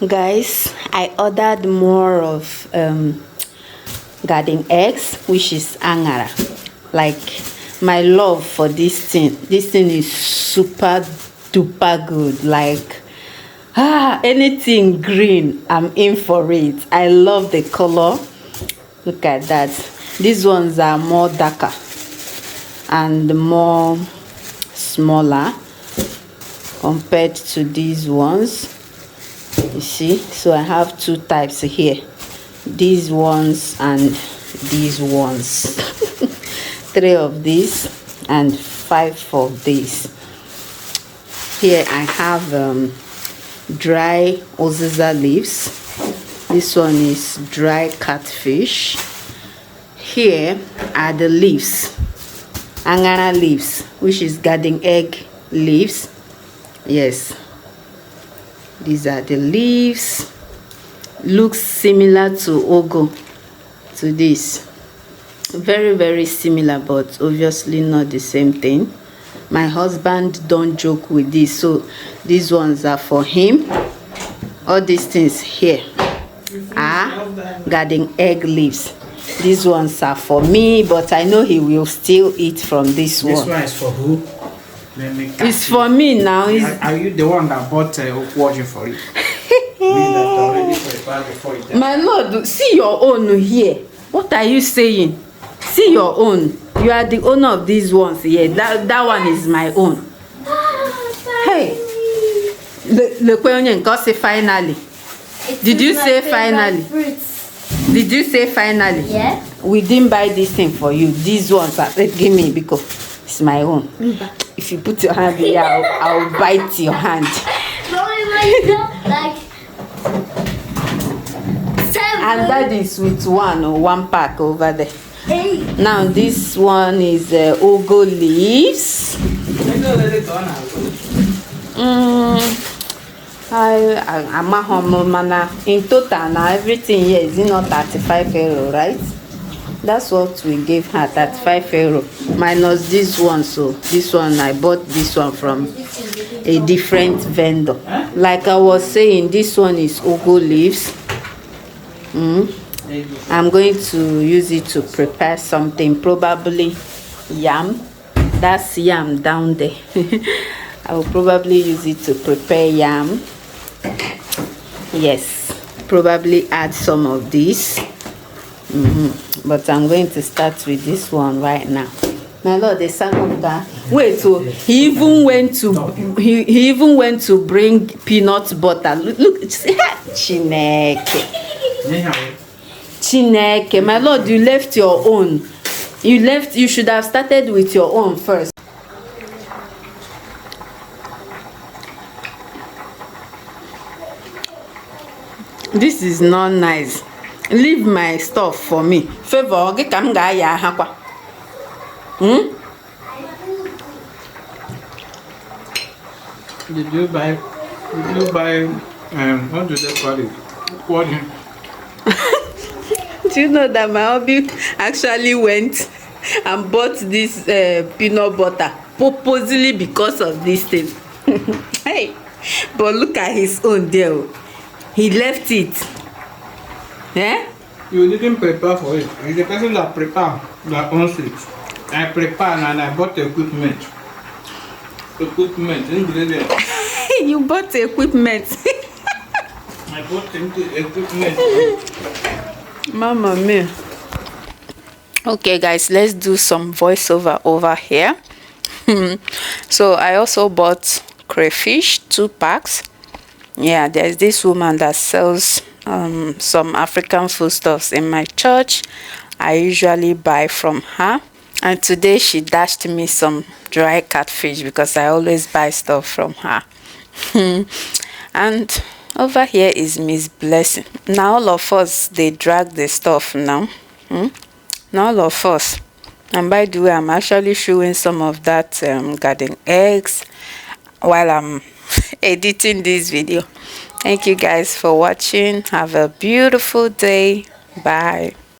Guys, I ordered more of garden eggs, which is angara. Like, my love for this thing is super duper good. Like, anything green, I'm in for it. I love the color. Look at that. These ones are more darker and more smaller compared to these ones. You see, so I have two types here, these ones and these ones. 3 of these and 5 of these. Here I have dry oziza leaves. This one is dry catfish. Here are the leaves, angara leaves, which is garden egg leaves. Yes, these are the leaves. Looks similar to ogo, to this. Very, very similar, but obviously not the same thing. My husband don't joke with this, so these ones are for him. All these things here are garden egg leaves. These ones are for me, but I know he will still eat from this one. This one is for who? It's for me now. Are you the one that bought watching for it? My lord, see your own here. What are you saying? See your own. You are the owner of these ones here. That one is my own. Hey, the finally. Did you say finally? Did you say finally? Yeah. We didn't buy this thing for you. These ones are give me because it's my own. If you put your hand here, I'll bite your hand. Like 7. And that is with one pack over there. 8. Now this one is ugu leaves. In total now everything here is not 35 euro, right? That's what we gave her, 35 euro minus this one. So this one, I bought this one from a different vendor. Like I was saying, this one is ugu leaves. I'm going to use it to prepare something, probably yam. That's yam down there. I will probably use it to prepare yam. Yes, probably add some of this. But I'm going to start with this one right now. My lord, the son of that. Wait, so he even went to bring peanut butter. Look, Chineke, my lord, you left your own. You should have started with your own first. This is not nice. Leave my stuff for me. Favor, get come guy ya hakwa. Did you buy what do they call it? What? Do you know that my hubby actually went and bought this peanut butter purposely because of this thing? Hey, but look at his own there. He left it. Yeah? You didn't prepare for it. It's the person that prepare that owns it. I prepare and I bought equipment. Ingredient. You bought equipment. I bought equipment. Mama mia. Okay guys, let's do some voiceover over here. So I also bought crayfish, 2 packs. Yeah, there's this woman that sells some African foodstuffs in my church. I usually buy from her, and today she dashed me some dry catfish because I always buy stuff from her. And over here is Miss Blessing. Now all of us, they drag the stuff now. Now all of us. And by the way, I'm actually showing some of that garden eggs while I'm editing this video. Thank you guys for watching. Have a beautiful day. Bye.